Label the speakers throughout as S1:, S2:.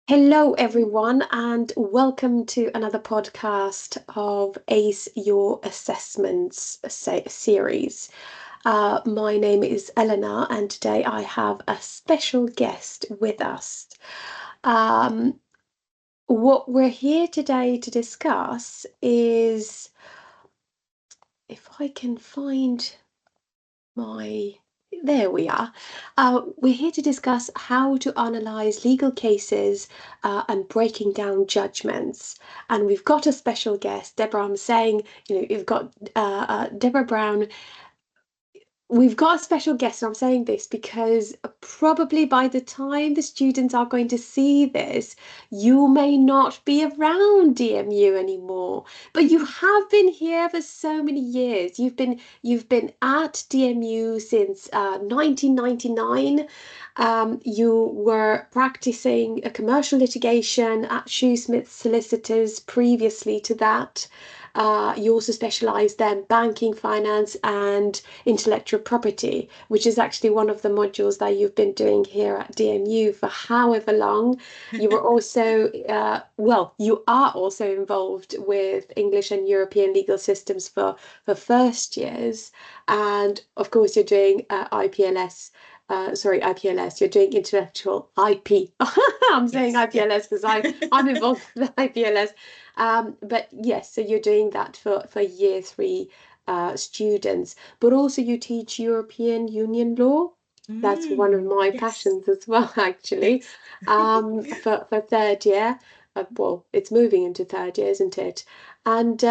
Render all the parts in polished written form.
S1: Hello, everyone, and welcome to another podcast of Ace Your Assessments series. My name is Eleanor, and today I have a special guest with us. Um, what we're here today to discuss is if I can find my there we are. We're here to discuss how to analyze legal cases and breaking down judgments. And we've got a special guest, Debra. I'm saying, you've got Debra Brown. We've got a special guest, and I'm saying this because probably by the time the students are going to see this, you may not be around DMU anymore. But you have been here for so many years. You've been at DMU since 1999. You were practicing a commercial litigation at Shoesmith Solicitors previously to that. You also specialised in banking, finance, and intellectual property, which is actually one of the modules that you've been doing here at DMU for however long. You were also, you are also involved with English and European legal systems for first years. And of course, you're doing IPLS, you're doing intellectual IP. I'm saying
S2: Yes, yeah.
S1: IPLS because I'm involved with IPLS. But yes, so you're doing that for year three students, but also you teach European Union law. That's one of my
S2: Yes,
S1: passions as well, actually.
S2: yes.
S1: For third year, well, it's moving into third year, isn't it? And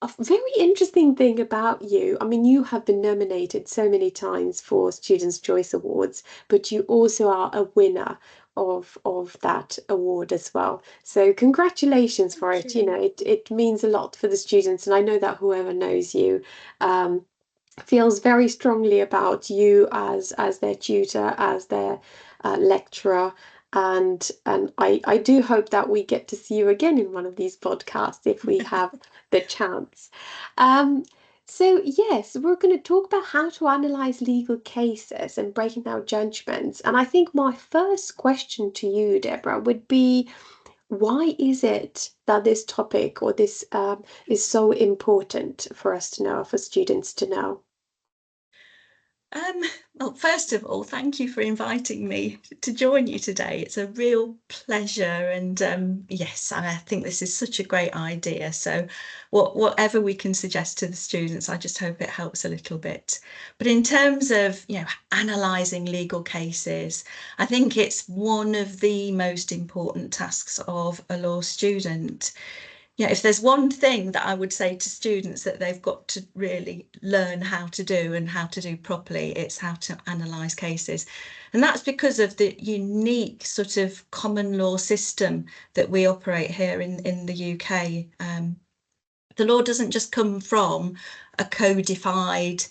S1: a very interesting thing about you, I mean, you have been nominated so many times for Students' Choice Awards, but you also are a winner of that award as well. So congratulations for
S2: Thank
S1: it. You know,
S2: you.
S1: it means a lot for the students, and I know that whoever knows you um, feels very strongly about you as their tutor, as their lecturer. And I do hope that we get to see you again in one of these podcasts if we have the chance. Um, so yes, we're going to talk about how to analyze legal cases and breaking down judgments. And I think my first question to you, Deborah, would be why is it that this topic or this is so important for us to know, for students to know?
S2: Um, well, first of all, thank you for inviting me to join you today. It's a real pleasure, and yes, I think this is such a great idea. So, whatever we can suggest to the students, I just hope it helps a little bit. But in terms of analysing legal cases, I think it's one of the most important tasks of a law student. Yeah, if there's one thing that I would say to students that they've got to really learn how to do and how to do properly, it's how to analyse cases. And that's because of the unique sort of common law system that we operate here in the UK. The law doesn't just come from a codified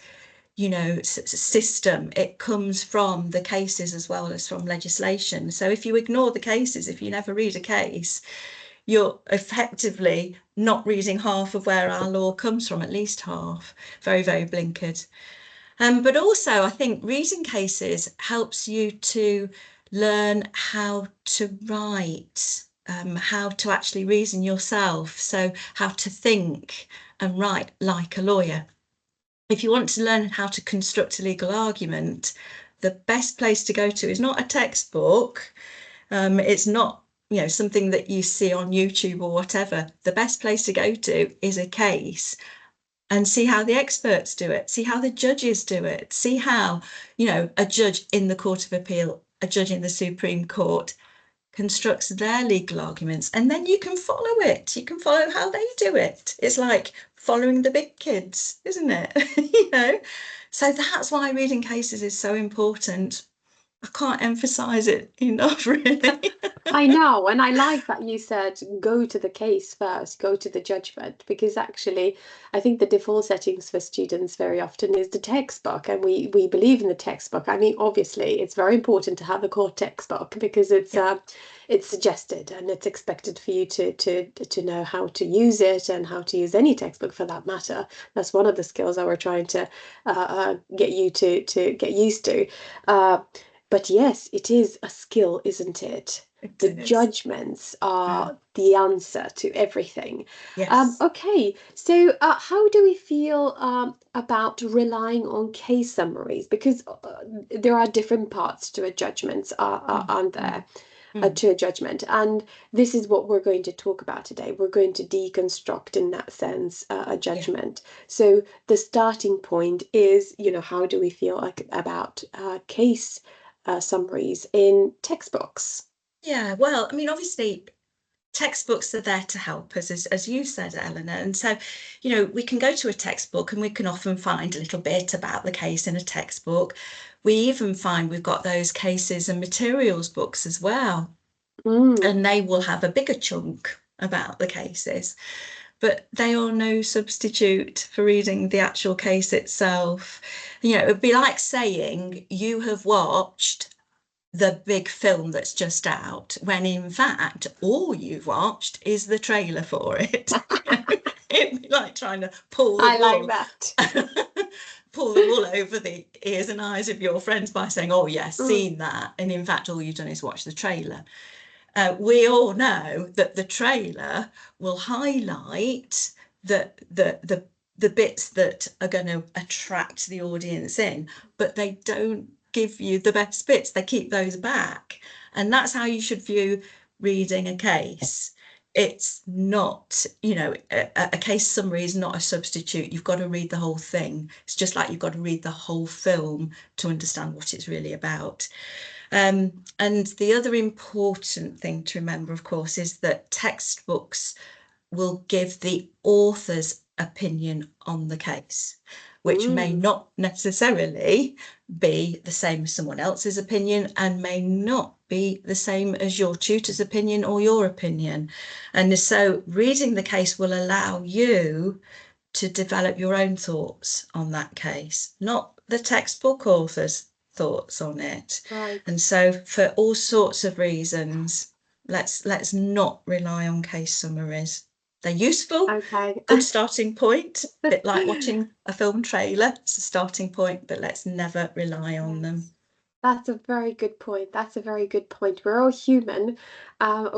S2: system. It comes from the cases as well as from legislation. So if you ignore the cases, if you never read a case, you're effectively not reading half of where our law comes from, at least half. Very, very blinkered. But also, I think reading cases helps you to learn how to write, how to actually reason yourself. So, how to think and write like a lawyer. If you want to learn how to construct a legal argument, the best place to go to is not a textbook. It's not something that you see on YouTube or whatever. The best place to go to is a case and see how the experts do it, see how the judges do it, see how a judge in the Court of Appeal, a judge in the Supreme Court constructs their legal arguments, and then you can follow it. You can follow how they do it. It's like following the big kids, isn't it? So that's why reading cases is so important. I can't emphasize it enough, really.
S1: I know, and I like that you said go to the case first, go to the judgment, because actually, I think the default settings for students very often is the textbook, and we believe in the textbook. I mean, obviously, it's very important to have a core textbook because
S2: Yeah.
S1: it's suggested and it's expected for you to know how to use it and how to use any textbook for that matter. That's one of the skills that we're trying to get you to get used to. Uh, but yes, it is a skill, isn't it? the
S2: It is.
S1: judgments are the answer to everything.
S2: Yes.
S1: Okay, so how do we feel about relying on case summaries? Because there are different parts to a judgment,
S2: Mm,
S1: aren't
S2: mm,
S1: there?
S2: mm.
S1: To a judgment. And this is what we're going to talk about today. We're going to deconstruct, in that sense, a
S2: Yeah.
S1: judgment. So the starting point is, how do we feel like about case summaries in textbooks?
S2: Yeah. Well, I mean, obviously, textbooks are there to help us, as you said, Eleanor. And so, we can go to a textbook and we can often find a little bit about the case in a textbook. We even find we've got those cases and materials books as well,
S1: Mm,
S2: and they will have a bigger chunk about the cases, but they are no substitute for reading the actual case itself. It would be like saying you have watched the big film that's just out, when in fact all you've watched is the trailer for it. It'd be like trying to pull the
S1: I like
S2: wool
S1: that.
S2: pull the wool over the ears and eyes of your friends by saying, oh yes,
S1: Mm,
S2: seen that, and in fact all you've done is watch the trailer. We all know that the trailer will highlight the bits that are going to attract the audience in, but they don't give you the best bits. They keep those back. And that's how you should view reading a case. It's not, a case summary is not a substitute. You've got to read the whole thing. It's just like you've got to read the whole film to understand what it's really about. And the other important thing to remember, of course, is that textbooks will give the author's opinion on the case, which may
S1: mm,
S2: not necessarily be the same as someone else's opinion and may not be the same as your tutor's opinion or your opinion. And so reading the case will allow you to develop your own thoughts on that case, not the textbook author's thoughts on it.
S1: right.
S2: And so for all sorts of reasons, let's not rely on case summaries. They're useful,
S1: Okay.
S2: good starting point, a bit like watching a film trailer. It's a starting point, but let's never rely on them.
S1: Yes. That's a very good point. That's a very good point. We're all human.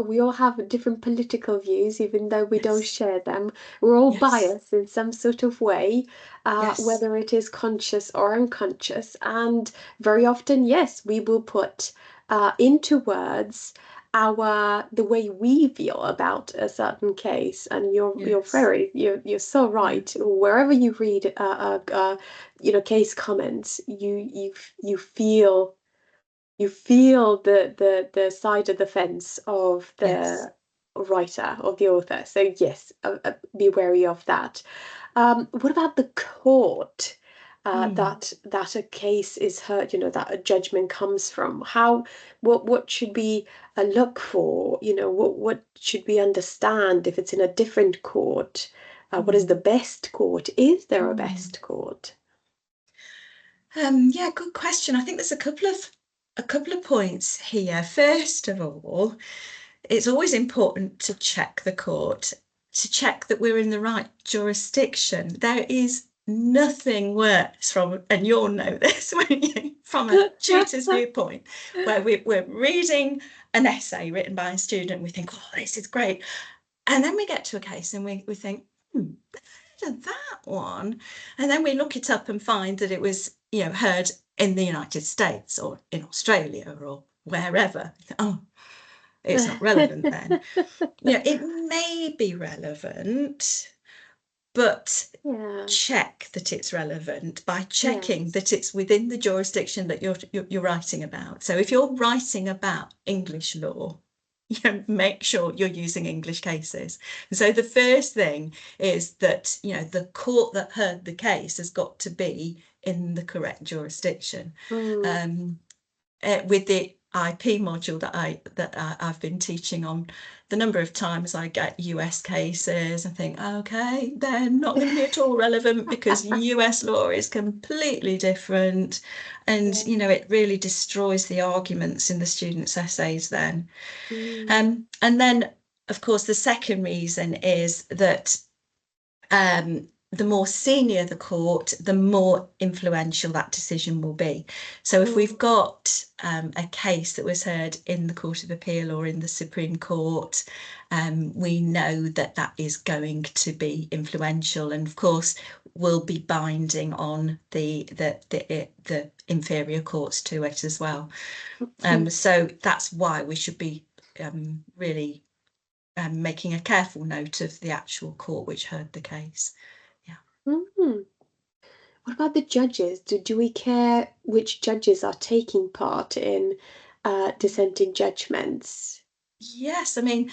S1: We all have different political views, even though we don't
S2: Yes,
S1: share them. We're all
S2: yes,
S1: biased in some sort of way,
S2: yes.
S1: whether it is conscious or unconscious. And very often, yes, we will put into words the way we feel about a certain case. And
S2: Yes.
S1: you're so
S2: Yeah.
S1: right. Wherever you read case comments, you feel the side of the fence of
S2: Yes.
S1: the writer, of the author. So yes, be wary of that. What about the court?
S2: Mm.
S1: That a case is heard, that a judgment comes from. What should we look for? What should we understand if it's in a different court? What is the
S2: Mm.
S1: best court? Is there a
S2: Mm.
S1: best court?
S2: Yeah, good question. I think there's a couple of points here. First of all, it's always important to check the court, to check that we're in the right jurisdiction. There is nothing worse and you'll know this from a tutor's viewpoint, where we're reading an essay written by a student, we think, oh, this is great. And then we get to a case and we think, that one. And then we look it up and find that it was, heard in the United States or in Australia or wherever. Oh, it's not relevant then. It may be relevant, but
S1: Yeah,
S2: check that it's relevant by checking
S1: yes.
S2: that it's within the jurisdiction that you're writing about. So if you're writing about English law, make sure you're using English cases. And so the first thing is that the court that heard the case has got to be in the correct jurisdiction.
S1: Mm,
S2: With the IP module I've been teaching on, the number of times I get US cases, I think, okay, they're not going to be at all relevant because US law is completely different, and
S1: yeah.
S2: it really destroys the arguments in the students' essays then.
S1: Mm,
S2: And then, of course, the second reason is that the more senior the court, the more influential that decision will be. So if we've got a case that was heard in the Court of Appeal or in the Supreme Court, we know that that is going to be influential, and of course will be binding on the inferior courts to it as well. So that's why we should be really making a careful note of the actual court which heard the case.
S1: What about the judges? Do we care which judges are taking part in dissenting judgments?
S2: Yes, I mean,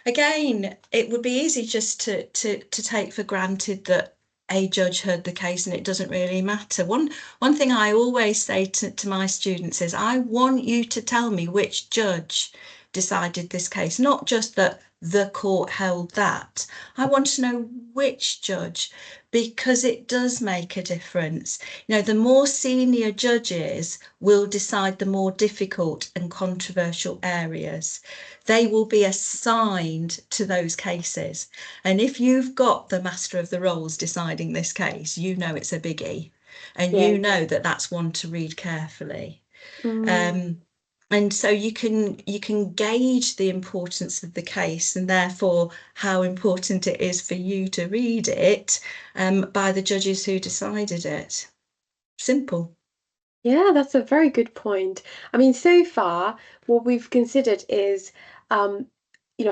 S2: again, it would be easy just to take for granted that a judge heard the case and it doesn't really matter. One thing I always say to my students is, I want you to tell me which judge decided this case, not just that the court held that. I want to know which judge, because it does make a difference. You know, the more senior judges will decide the more difficult and controversial areas. They will be assigned to those cases. And if you've got the master of the rolls deciding this case, you know it's a biggie, and
S1: Yeah.
S2: you know that that's one to read carefully.
S1: Mm.
S2: And so you can gauge the importance of the case, and therefore how important it is for you to read it by the judges who decided it. Simple.
S1: Yeah, that's a very good point. I mean, so far, what we've considered is,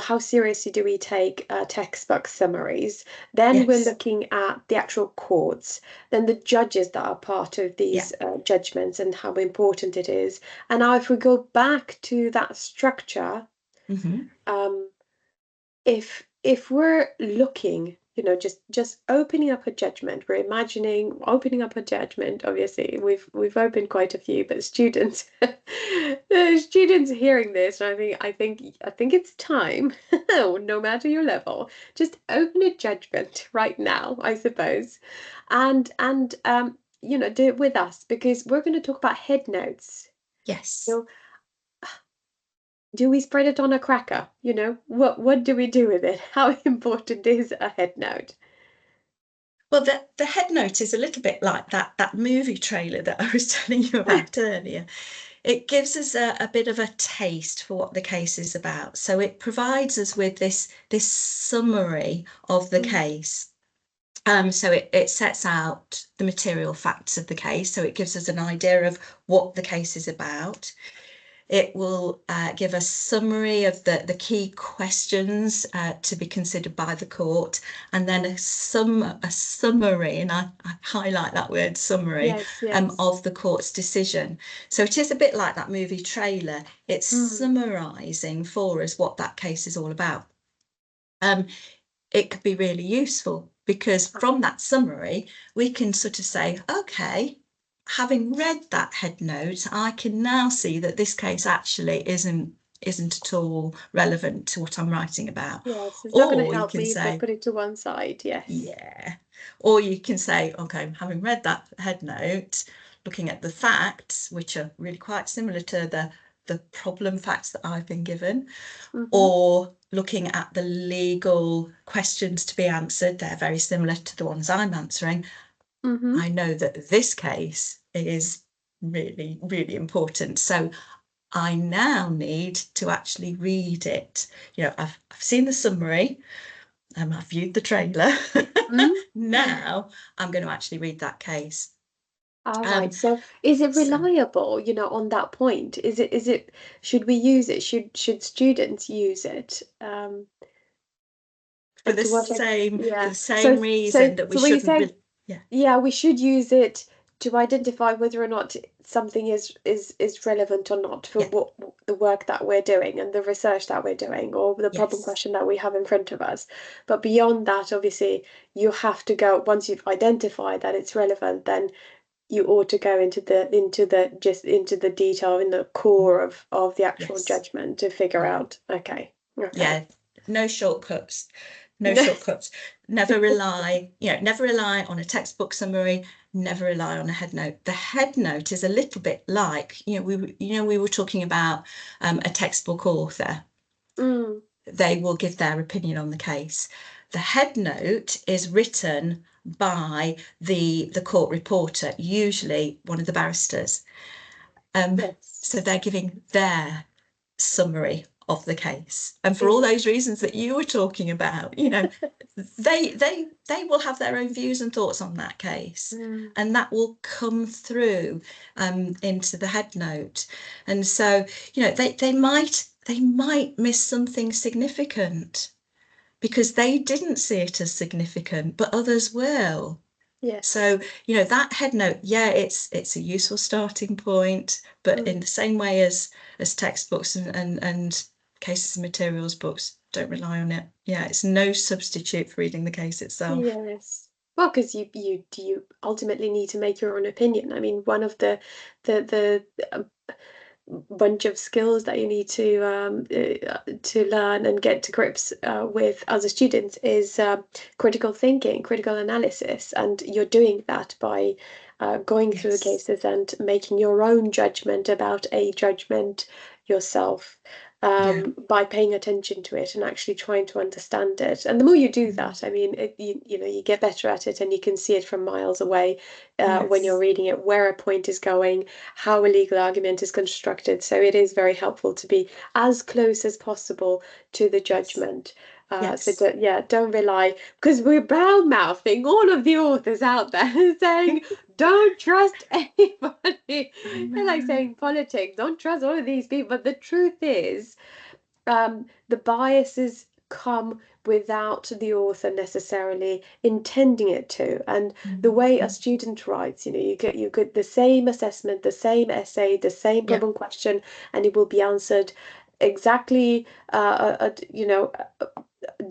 S1: how seriously do we take textbook summaries? Then we're
S2: Yes.
S1: looking at the actual courts, then the judges that are part of
S2: Yeah.
S1: these judgments and how important it is. And now, if we go back to that structure, um, if we're looking, just opening up a judgment, we're imagining opening up a judgment. Obviously, we've opened quite a few, but students, the students hearing this, I think it's time, no matter your level, just open a judgment right now, I suppose, and do it with us, because we're going to talk about head notes.
S2: Yes.
S1: You know, do we spread it on a cracker? What do we do with it? How important is a head note?
S2: Well, the head note is a little bit like that movie trailer that I was telling you about earlier. It gives us a bit of a taste for what the case is about. So it provides us with this summary of the case. So it sets out the material facts of the case. So it gives us an idea of what the case is about. It will give a summary of the key questions to be considered by the court, and then a summary, and I highlight that word summary,
S1: Yes, yes.
S2: of the court's decision. So it is a bit like that movie trailer. It's summarising for us what that case is all about. It could be really useful, because from that summary, we can sort of say, okay, having read that head note, I can now see that this case actually isn't at all relevant to what I'm writing about.
S1: Yes, it's not going to
S2: Or you
S1: help
S2: can
S1: me, but
S2: say,
S1: put it to one side. Yes.
S2: yeah. Or you can say, okay, having read that head note, looking at the facts, which are really quite similar to the problem facts that I've been given, or looking at the legal questions to be answered, they're very similar to the ones I'm answering. I know that this case is really, really important. So I now need to actually read it. I've seen the summary, I've viewed the trailer. Now I'm going to actually read that case.
S1: All right. So is it
S2: So
S1: reliable, on that point? Should we use it? Should students use it?
S2: for
S1: And
S2: the
S1: to what
S2: same
S1: yeah.
S2: reason that we
S1: So when you
S2: shouldn't
S1: say,
S2: really, yeah.
S1: yeah, we should use it to identify whether or not something is relevant or not for
S2: Yeah.
S1: what the work that we're doing and the research that we're doing, or the problem
S2: Yes.
S1: question that we have in front of us. But beyond that, obviously, you have to go, once you've identified that it's relevant, then you ought to go into the detail, in the core of the actual
S2: Yes.
S1: judgment, to figure
S2: Yeah.
S1: out, okay.
S2: Yeah. No shortcuts. No shortcuts. Never rely on a textbook summary, never rely on a head note. The head note is a little bit like, we were talking about a textbook author. They will give their opinion on the case. The head note is written by the court reporter, usually one of the barristers.
S1: Yes.
S2: So they're giving their summary of the case, and for all those reasons that you were talking about, they will have their own views and thoughts on that case, and that will come through into the head note. And so they might miss something significant because they didn't see it as significant, but others will.
S1: Yes.
S2: So, that head note, it's a useful starting point, but in the same way as textbooks and cases and materials books, don't rely on it. Yeah, it's no substitute for reading the case itself.
S1: Yes. Well, because you ultimately need to make your own opinion. I mean, one of the bunch of skills that you need to learn and get to grips with as a student is critical thinking, critical analysis, and you're doing that by going through the cases and making your own judgment about a judgment yourself, by paying attention to it and actually trying to understand it. And the more you do that, I mean, you get better at it, and you can see it from miles away when you're reading it, where a point is going, how a legal argument is constructed. So it is very helpful to be as close as possible to the judgment. So don't rely, because we're brown mouthing all of the authors out there saying don't trust anybody. They're like saying politics, don't trust all of these people. But the truth is, the biases come without the author necessarily intending it to. And the way a student writes, you get the same assessment, the same essay, the same problem question, and it will be answered exactly,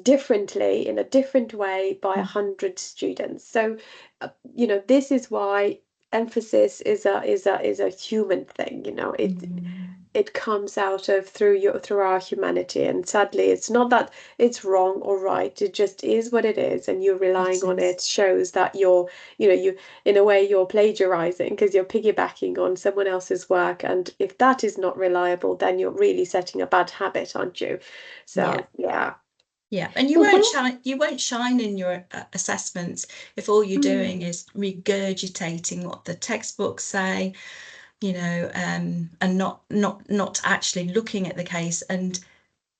S1: differently in a different way by 100 students. So, this is why emphasis is a human thing. It comes out of through our humanity, and sadly it's not that it's wrong or right, it just is what it is, and you're relying on it shows that you in a way you're plagiarizing because you're piggybacking on someone else's work, and if that is not reliable, then you're really setting a bad habit, aren't you? So
S2: yeah, and you won't shine in your assessments if all you're doing is regurgitating what the textbooks say, and not actually looking at the case and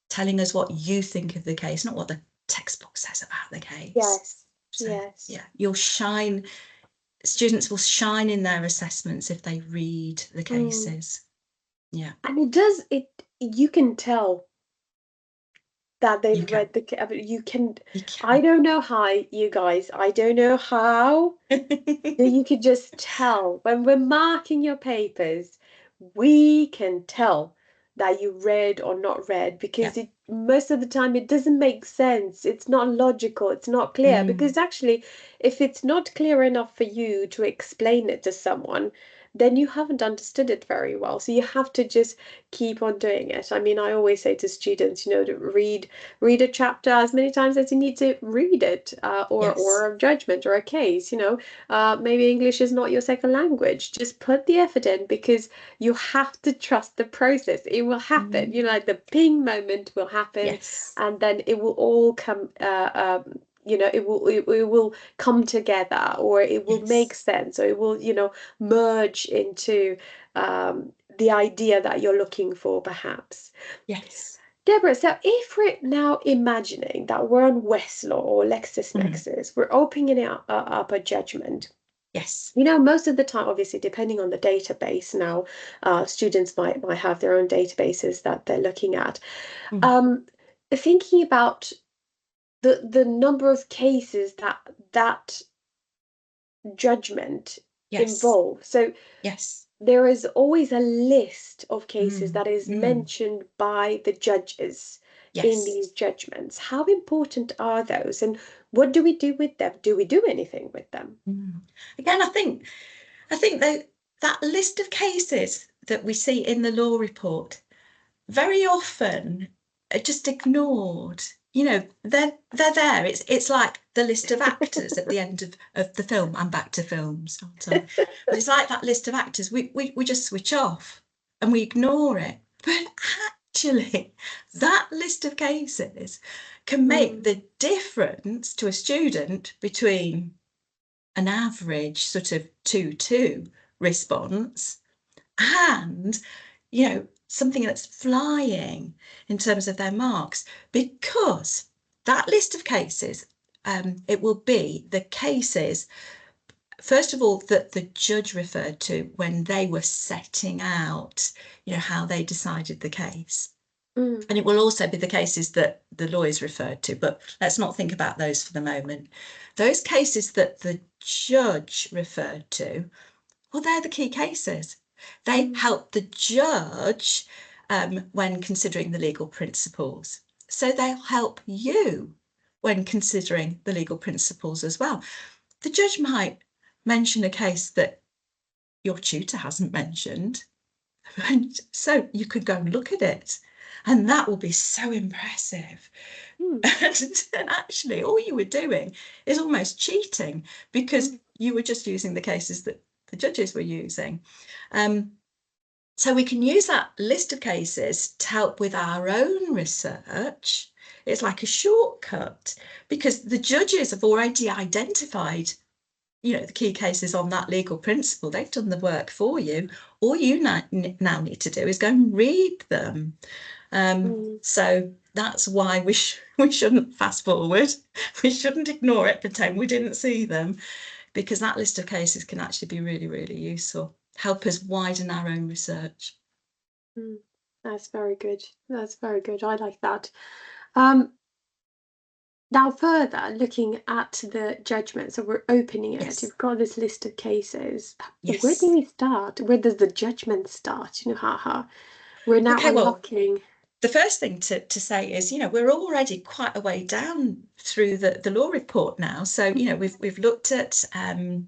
S2: telling us what you think of the case, not what the textbook says about the case.
S1: Yes.
S2: So,
S1: yes.
S2: Yeah, students will shine in their assessments if they read the cases. Yeah.
S1: And you can tell that they've read you can. I don't know how, you guys, I don't know how. You could just tell when we're marking your papers, we can tell that you read or not read, because most of the time it doesn't make sense. It's not logical, it's not clear, because actually if it's not clear enough for you to explain it to someone, then you haven't understood it very well. So you have to just keep on doing it. I mean, I always say to students, to read a chapter as many times as you need to read it, or a judgment or a case. Maybe English is not your second language. Just put the effort in, because you have to trust the process. It will happen. Like the ping moment will happen, and then it will all come. It will come together, or it will make sense, or it will merge into the idea that you're looking for, perhaps.
S2: Yes.
S1: Deborah, so if we're now imagining that we're on Westlaw or LexisNexis, we're opening up a judgment.
S2: Yes.
S1: Most of the time, obviously, depending on the database now, students might have their own databases that they're looking at. Thinking about the number of cases that judgment involves. So there is always a list of cases that is mentioned by the judges in these judgments. How important are those, and what do we do with them? Do we do anything with them?
S2: Again, I think that list of cases that we see in the law report very often are just ignored. They're there. It's like the list of actors at the end of the film. I'm back to films, aren't I? But it's like that list of actors. We just switch off and we ignore it. But actually, that list of cases can make the difference to a student between an average sort of 2-2 response, and, you know, something that's flying in terms of their marks, because that list of cases, it will be the cases, first of all, that the judge referred to when they were setting out, you know, how they decided the case. And it will also be the cases that the lawyers referred to, but let's not think about those for the moment. Those cases that the judge referred to, well, they're the key cases. They help the judge when considering the legal principles. So they'll help you when considering the legal principles as well. The judge might mention a case that your tutor hasn't mentioned, and so you could go and look at it, and that will be so impressive. And actually, all you were doing is almost cheating, because you were just using the cases that the judges were using. So we can use that list of cases to help with our own research. It's like a shortcut, because the judges have already identified, you know, the key cases on that legal principle. They've done the work for you. All you now need to do is go and read them. So that's why we shouldn't fast forward. We shouldn't ignore it, pretend we didn't see them, because that list of cases can actually be really, really useful. Help us widen our own research.
S1: That's very good. That's very good. I like that. Now, further looking at the judgment, so we're opening it.
S2: Yes.
S1: You've got this list of cases.
S2: Yes.
S1: Where do we start? Where does the judgment start? You know, we're now unlocking.
S2: Well, the first thing to say is, you know, we're already quite a way down through the law report now. So, you know, we've looked at the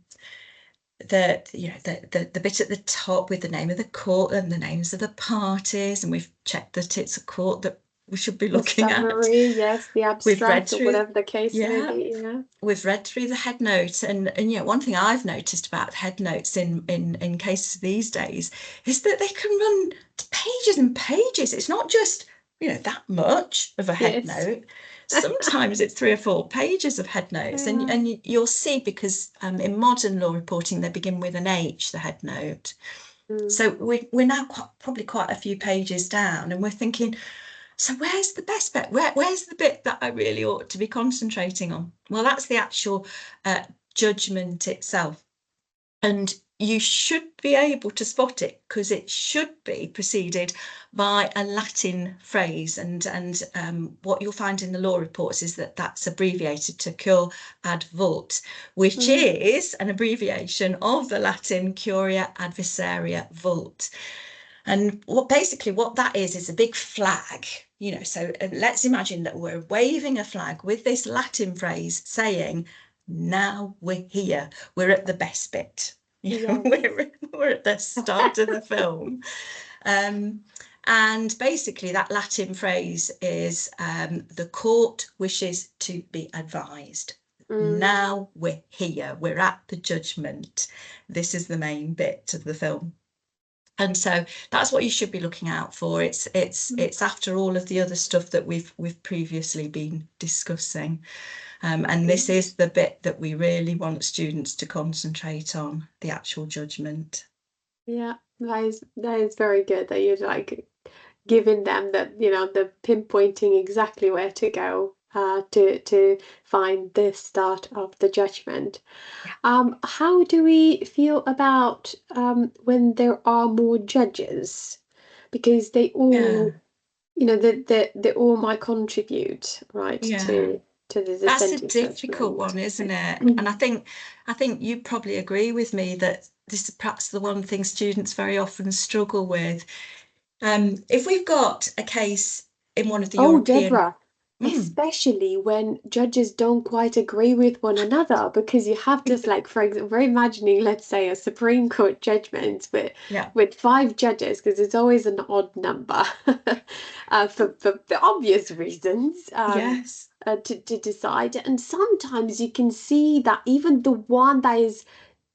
S2: bit at the top with the name of the court and the names of the parties, and we've checked that it's a court that we should be looking
S1: the summary,
S2: at.
S1: yes, the abstract,
S2: we've read through,
S1: or whatever the case may be. Yeah,
S2: we've read through the head note, and you know, one thing I've noticed about head notes in cases these days is that they can run pages and pages. It's not just, you know, that much of a head note. Sometimes it's 3 or 4 pages of head notes, and you'll see, because in modern law reporting they begin with an H, the head note. So we're now probably quite a few pages down, and we're thinking, so where's the best bit? Where's the bit that I really ought to be concentrating on? Well, that's the actual judgment itself. And you should be able to spot it, because it should be preceded by a Latin phrase. And what you'll find in the law reports is that that's abbreviated to cur ad vult, which is an abbreviation of the Latin curia adversaria vult. And what that is a big flag, you know. So let's imagine that we're waving a flag with this Latin phrase saying, now we're here, we're at the best bit. You know, we're at the start of the film. And basically that Latin phrase is, the court wishes to be advised. Now we're here, we're at the judgment. This is the main bit of the film. And so that's what you should be looking out for. It's after all of the other stuff that we've previously been discussing. And this is the bit that we really want students to concentrate on, the actual judgment.
S1: Yeah, that is very good, that you're like giving them that, you know, the pinpointing exactly where to go to find the start of the judgment. How do we feel about when there are more judges? Because they all, you know, they all might contribute, right, to the
S2: That's a
S1: dissenting
S2: difficult
S1: judgment.
S2: one, isn't it? And I think you probably agree with me that this is perhaps the one thing students very often struggle with. If we've got a case in one of the European...
S1: Debra, especially when judges don't quite agree with one another, because you have this, like, for example, we're imagining, let's say, a Supreme Court judgment with 5 judges, because it's always an odd number for the obvious reasons.
S2: Yes.
S1: To decide, and sometimes you can see that even the one that is,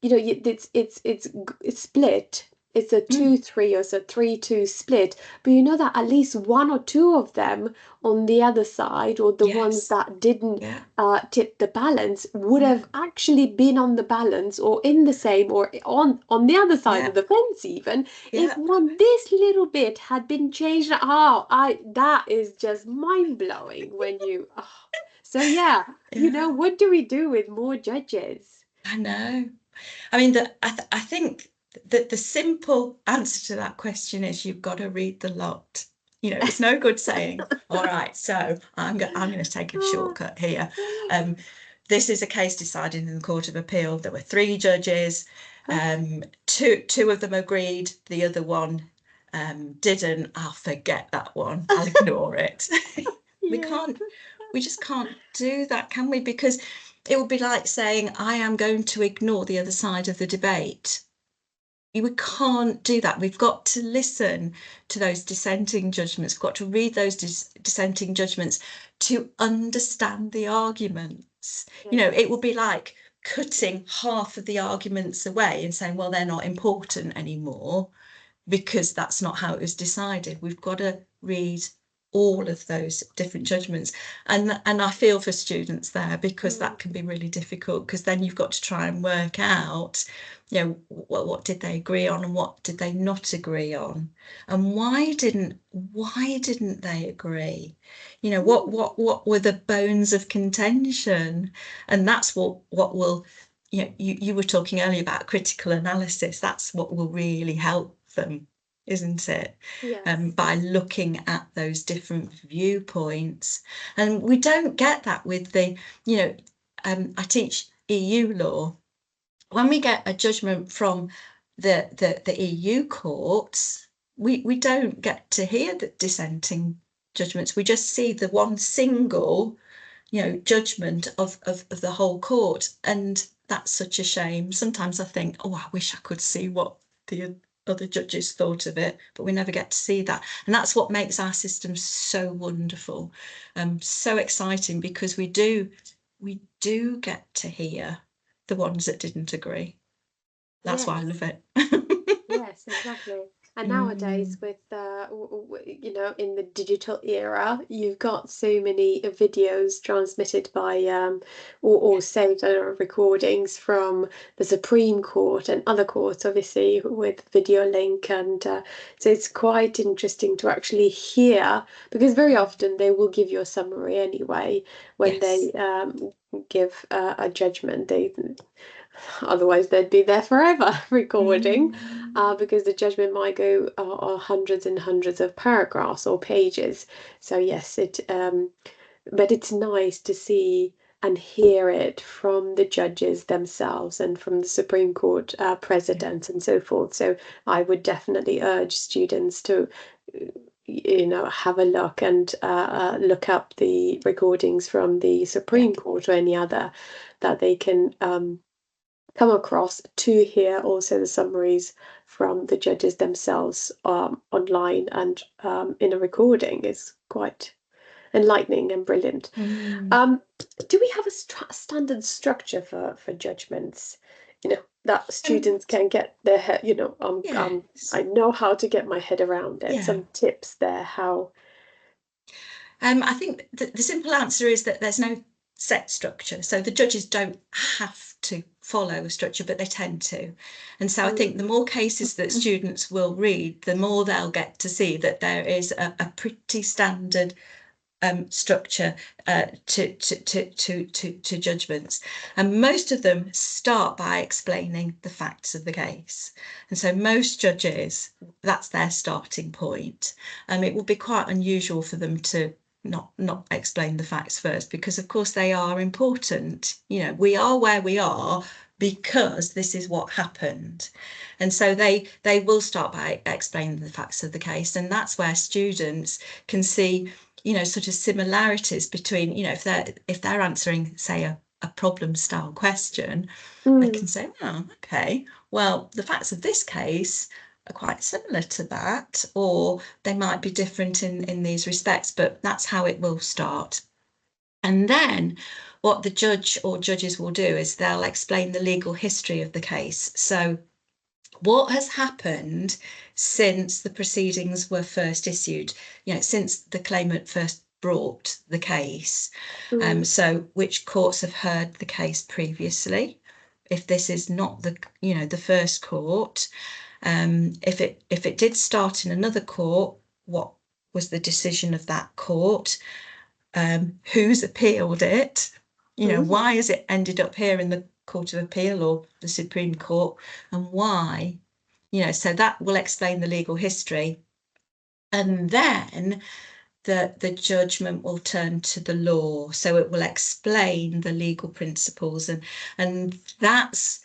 S1: you know, it's split, it's a 2-3 or so 3-2 split, but you know that at least one or two of them on the other side, or the ones
S2: Yes.
S1: that didn't
S2: Yeah.
S1: tip the balance, would
S2: Yeah.
S1: have actually been on the balance or in the same or on the other side
S2: Yeah.
S1: of the fence even, if
S2: Yeah.
S1: one this little bit had been changed. Oh, I that is just mind-blowing when you so yeah,
S2: Yeah.
S1: what do we do with more judges?
S2: I know. I mean, I think that the simple answer to that question is you've got to read the lot. It's no good saying, all right, so I'm going to take a shortcut here. This is a case decided in the Court of Appeal. There were 3 judges. Two of them agreed. The other one didn't. I'll forget that one. I'll ignore it. We
S1: Yes.
S2: can't, we just can't do that, can we? Because it would be like saying, I am going to ignore the other side of the debate. We can't do that. We've got to listen to those dissenting judgments. We've got to read those dissenting judgments to understand the arguments. It would be like cutting half of the arguments away and saying, well, they're not important anymore, because that's not how it was decided. We've got to read all of those different judgments, and I feel for students there, because that can be really difficult, because then you've got to try and work out, what did they agree on and what did they not agree on, and why didn't they agree? What were the bones of contention? And that's what will, you were talking earlier about critical analysis. That's what will really help them, isn't it?
S1: Yes.
S2: By looking at those different viewpoints. And we don't get that with I teach EU law. When we get a judgment from the EU courts, we don't get to hear the dissenting judgments. We just see the one single judgment of the whole court, and that's such a shame. Sometimes I think, oh, I wish I could see what the other judges thought of it, but we never get to see that. And that's what makes our system so wonderful, so exciting, because we do get to hear the ones that didn't agree. That's why I
S1: Yes.
S2: love it.
S1: Yes, exactly. And nowadays,
S2: Mm,
S1: with in the digital era, you've got so many videos transmitted by or saved recordings from the Supreme Court and other courts, obviously with video link, and so it's quite interesting to actually hear, because very often they will give you a summary anyway when they
S2: yes.
S1: give a judgment. They Otherwise, they'd be there forever recording,
S2: Mm,
S1: because the judgment might go hundreds and hundreds of paragraphs or pages. So yes, but it's nice to see and hear it from the judges themselves and from the Supreme Court
S2: yeah,
S1: president and so forth. So I would definitely urge students to, have a look and look up the recordings from the
S2: yeah.
S1: Supreme Court or any other that they can come across, to hear also the summaries from the judges themselves online and in a recording is quite enlightening and brilliant.
S2: Mm.
S1: Um, do we have a standard structure for judgments? That
S2: Um,
S1: students can get their head.
S2: yes.
S1: I know how to get my head around it.
S2: Yeah.
S1: Some tips there. How?
S2: I think the simple answer is that there's no set structure. So the judges don't have to follow a structure, but they tend to. And so I think the more cases that students will read, the more they'll get to see that there is a pretty standard structure to judgments. And most of them start by explaining the facts of the case. And so most judges, that's their starting point. It would be quite unusual for them to not explain the facts first, because of course they are important. We are where we are because this is what happened. And so they will start by explaining the facts of the case, and that's where students can see sort of similarities between, if they're answering, say, a problem style question, they
S1: Mm,
S2: can say, oh, okay, well, the facts of this case are quite similar to that, or they might be different in these respects, but that's how it will start. And then what the judge or judges will do is they'll explain the legal history of the case. So what has happened since the proceedings were first issued, since the claimant first brought the case. So which courts have heard the case previously? If this is not the first court, if it did start in another court, what was the decision of that court? Who's appealed it? Why has it ended up here in the Court of Appeal or the Supreme Court, and why? So that will explain the legal history, and then the judgment will turn to the law. So it will explain the legal principles, and that's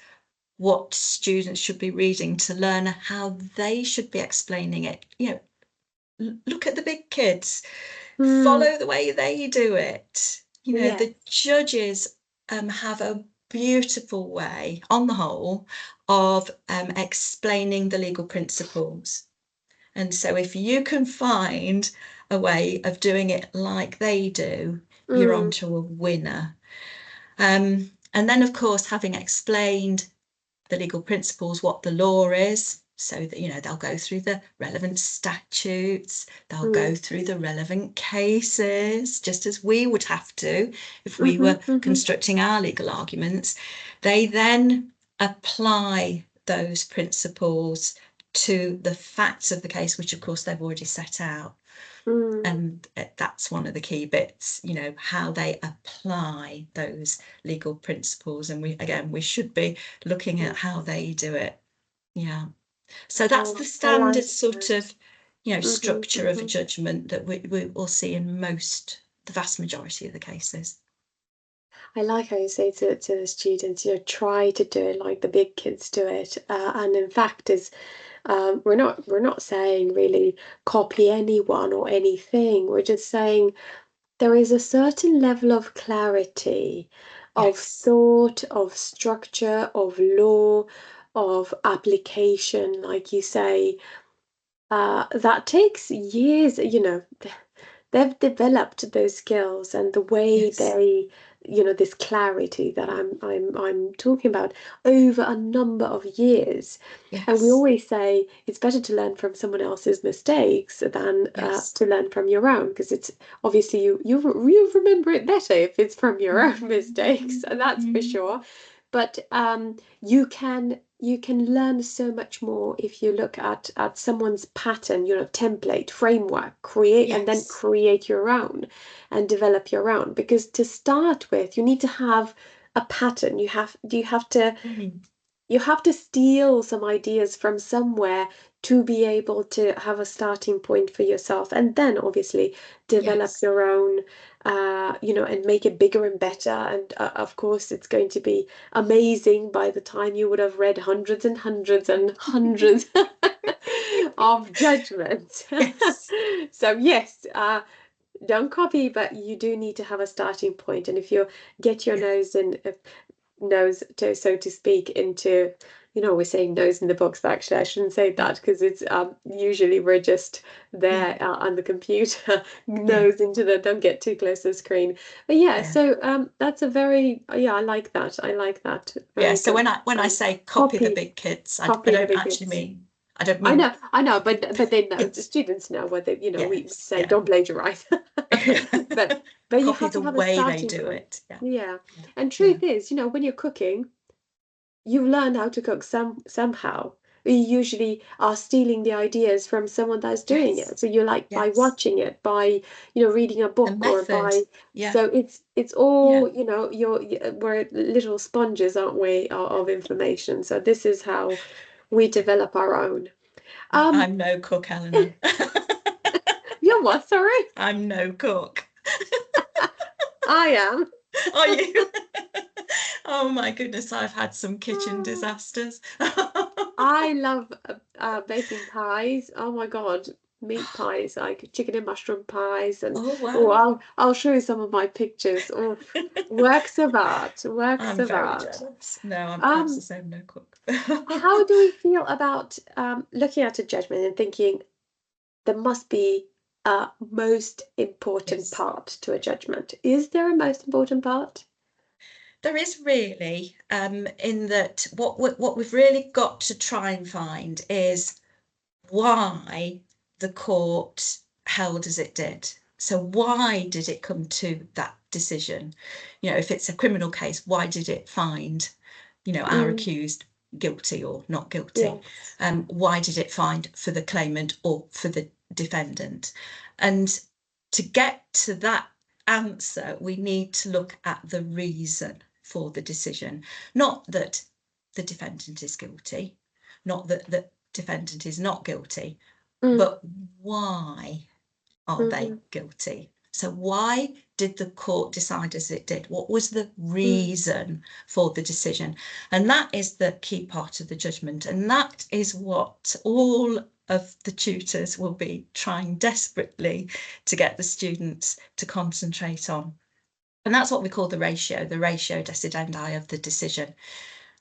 S2: what students should be reading to learn how they should be explaining it. Look at the big kids, follow the way they do it. The judges have a beautiful way, on the whole, of explaining the legal principles. And so if you can find a way of doing it like they do, you're onto a winner. And then, of course, having explained the legal principles, what the law is, so that, they'll go through the relevant statutes, they'll go through the relevant cases, just as we would have to if we were constructing our legal arguments. They then apply those principles to the facts of the case, which of course they've already set out. And that's one of the key bits, how they apply those legal principles. And we should be looking at how they do it. Yeah. So that's the standard sort of, structure of a judgment that we will see in the vast majority of the cases.
S1: I like how you say to the students, try to do it like the big kids do it. And in fact, we're not saying really copy anyone or anything. We're just saying there is a certain level of clarity, of thought, of structure, of law, of application, like you say, that takes years. They've developed those skills and the way they, this clarity that I'm talking about over a number of years. And we always say it's better to learn from someone else's mistakes than to learn from your own, because it's obviously you remember it better if it's from your own mistakes, and that's for sure. But you can learn so much more if you look at someone's pattern, template, framework, create, and then create your own and develop your own. Because to start with, you need to have a pattern. You have to steal some ideas from somewhere to be able to have a starting point for yourself, and then obviously develop your own, and make it bigger and better. And of course, it's going to be amazing by the time you would have read hundreds and hundreds and hundreds of judgments. So yes, don't copy, but you do need to have a starting point. And if you get your nose to, so to speak, into, we're saying nose in the box, but actually I shouldn't say that, because it's usually we're just there on the computer, nose into don't get too close to the screen. But so that's a very, I like that. Very
S2: so
S1: good.
S2: when I say copy the big kids, I don't actually mean. I don't mean.
S1: I know, but they know. The students know what they, we say don't plagiarize. but you have to have a starting point. Yeah. And truth is, when you're cooking, you learn how to cook somehow. You usually are stealing the ideas from someone that's doing it. So you like by watching it, by reading a book, or by so it's all we're little sponges, aren't we, of information. So this is how we develop our own.
S2: I'm no cook, Eleanor.
S1: You're what? Sorry?
S2: I'm no cook.
S1: I am.
S2: Are you? Oh my goodness, I've had some kitchen disasters.
S1: I love baking pies. Oh my God, meat pies, like chicken and mushroom pies, and I'll show you some of my pictures. Oh, works of art, works of art.
S2: Jealous. No, I'm the same, no cook.
S1: How do we feel about looking at a judgment and thinking there must be a most important part to a judgment? Is there a most important part?
S2: There is really, in that what we've really got to try and find is why the court held as it did. So why did it come to that decision? You know, if it's a criminal case, why did it find, you know, our accused guilty or not guilty?
S1: Yes.
S2: Why did it find for the claimant or for the defendant? And to get to that answer, we need to look at the reason for the decision, not that the defendant is guilty, not that the defendant is not guilty, but why are they guilty? So why did the court decide as it did? What was the reason for the decision? And that is the key part of the judgment. And that is what all of the tutors will be trying desperately to get the students to concentrate on. And that's what we call the ratio decidendi of the decision.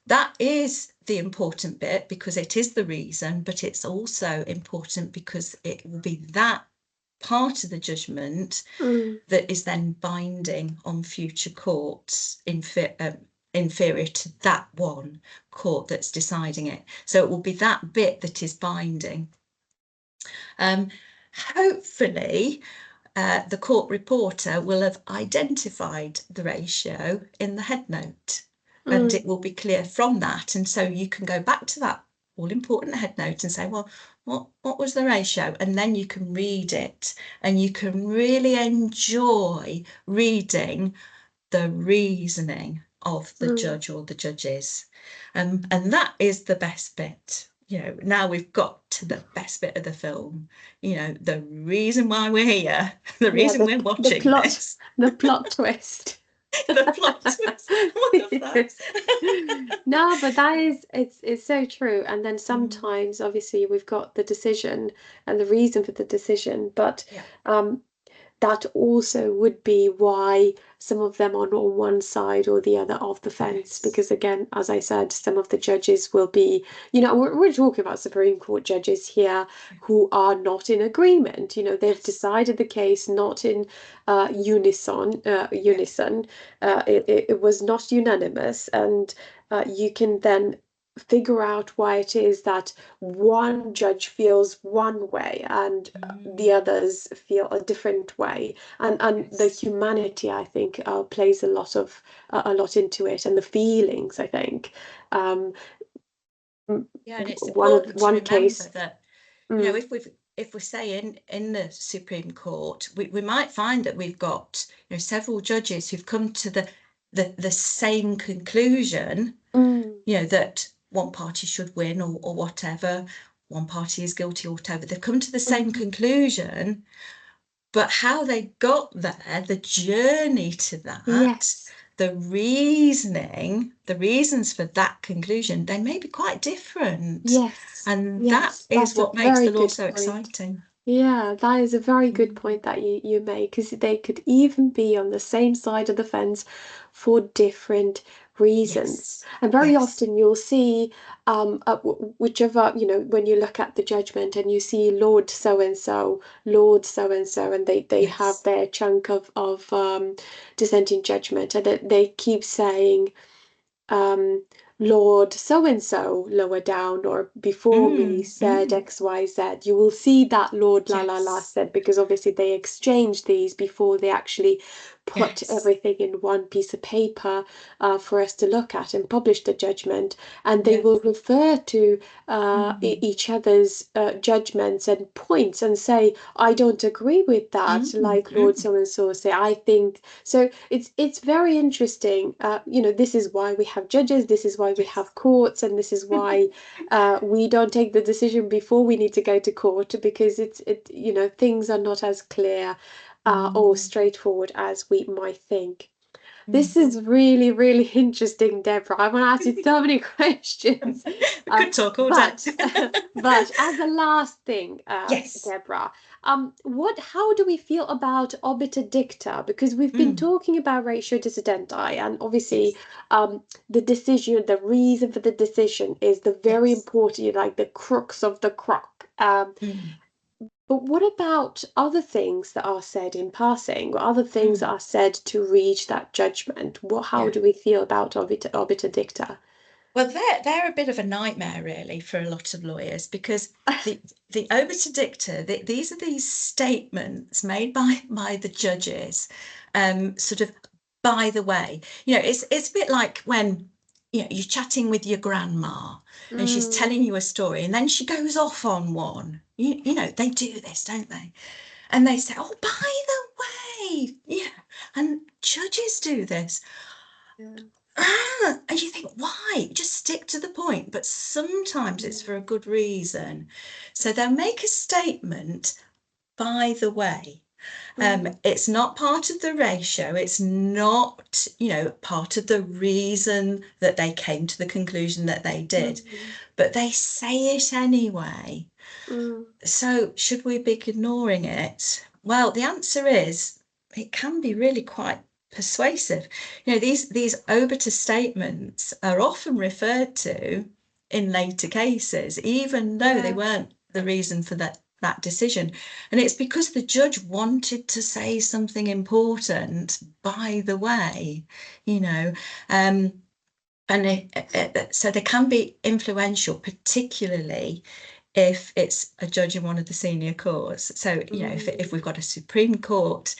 S2: That is the important bit because it is the reason, but it's also important because it will be that part of the judgment that is then binding on future courts inferior to that one court that's deciding it. So it will be that bit that is binding. Hopefully, the court reporter will have identified the ratio in the headnote. And it will be clear from that. And so you can go back to that all-important headnote and say, well, what was the ratio? And then you can read it and you can really enjoy reading the reasoning of the judge or the judges. And that is the best bit. You know, now we've got to the best bit of the film, you know, the reason why we're here, the reason we're watching this.
S1: The plot twist.
S2: The plot twist.
S1: No, but that is, it's so true. And then sometimes, obviously, we've got the decision and the reason for the decision, but that also would be why some of them are on one side or the other of the fence. Because again, as I said, some of the judges will be, you know, we're talking about Supreme Court judges here who are not in agreement. You know, they've decided the case not in unison. It was not unanimous, and you can then figure out why it is that one judge feels one way and the others feel a different way, and the humanity, I think, plays a lot into it, and the feelings, I think.
S2: And it's important to remember that, you know, if we're saying in the Supreme Court, we might find that we've got, you know, several judges who've come to the same conclusion, you know, that one party should win or whatever, one party is guilty or whatever. They've come to the same conclusion, but how they got there, the journey to that, the reasoning, the reasons for that conclusion, they may be quite different. And that is what makes the law so exciting.
S1: Yeah, that is a very good point that you make, because they could even be on the same side of the fence for different reasons. And very often you'll see whichever, you know, when you look at the judgment and you see Lord so and so, Lord so and so, and they have their chunk of dissenting judgment, and they keep saying Lord so and so lower down, or before me said XYZ. You will see that Lord la la la said, because obviously they exchange these before they actually put everything in one piece of paper for us to look at and publish the judgment. And they will refer to each other's judgments and points and say, I don't agree with that, like Lord so and so say, I think so. It's very interesting. You know, this is why we have judges, this is why we have courts, and this is why we don't take the decision before we need to go to court, because you know, things are not as clear or straightforward as we might think. This is really, really interesting, Deborah. I want to ask you so many questions.
S2: We could talk all day.
S1: But as a last thing, Deborah, how do we feel about obiter dicta? Because we've been talking about ratio decidendi, and obviously the decision, the reason for the decision is the very important, like the crux of the crop. But what about other things that are said in passing, or other things that
S2: Mm,
S1: are said to reach that judgment? How
S2: yeah.
S1: do we feel about obiter dicta?
S2: Well, they're a bit of a nightmare, really, for a lot of lawyers because the obiter dicta, these are these statements made by the judges, sort of by the way. It's a bit like when you're chatting with your grandma and she's
S1: Mm,
S2: telling you a story and then she goes off on one. They do this, don't they? And they say, "Oh, by the way," and judges do this.
S1: yeah.
S2: And you think, why? Just stick to the point. But sometimes it's for a good reason. So they'll make a statement, by the way.
S1: Mm,
S2: It's not part of the ratio. It's not, part of the reason that they came to the conclusion that they did.
S1: mm,
S2: But they say it anyway.
S1: mm,
S2: So should we be ignoring it? Well, the answer is it can be really quite persuasive. These obiter statements are often referred to in later cases, even though they
S1: yeah.
S2: weren't the reason for that decision. And it's because the judge wanted to say something important, by the way, you know. Um, so they can be influential, particularly if it's a judge in one of the senior courts. So, if
S1: Mm,
S2: we've got a Supreme Court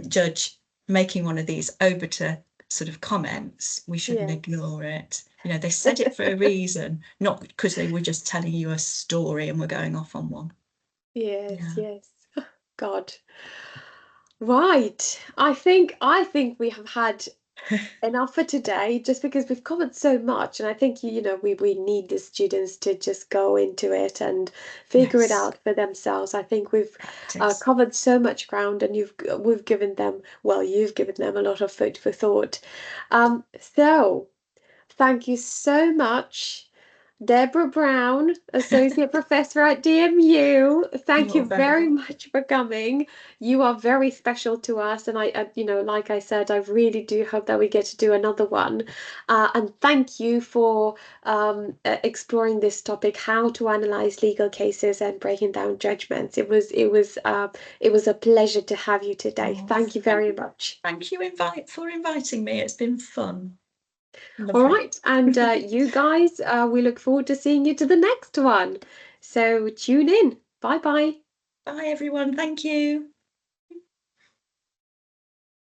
S2: judge making one of these obiter sort of comments, we shouldn't
S1: yes.
S2: ignore it. They said it for a reason, not because they were just telling you a story and were going off on one.
S1: Yes,
S2: Yeah.
S1: yes. God. Right. I think we have had enough for today, just because we've covered so much, and I think we need the students to just go into it and figure it
S2: Yes.
S1: out for themselves. I think we've
S2: Practice.
S1: covered so much ground, and you've given them a lot of food for thought. So thank you so much, Deborah Brown, Associate Professor at DMU. Thank you
S2: You're very
S1: very
S2: welcome.
S1: much for coming. You are very special to us, and like I said, I really do hope that we get to do another one. And thank you for exploring this topic, how to analyze legal cases and breaking down judgments. It was a pleasure to have you today.
S2: Oh,
S1: Thank you very much.
S2: thank you for inviting me. It's been fun.
S1: All
S2: Lovely.
S1: right, and you guys, we look forward to seeing you to the next one. So tune in. Bye bye.
S2: Bye, everyone. Thank you.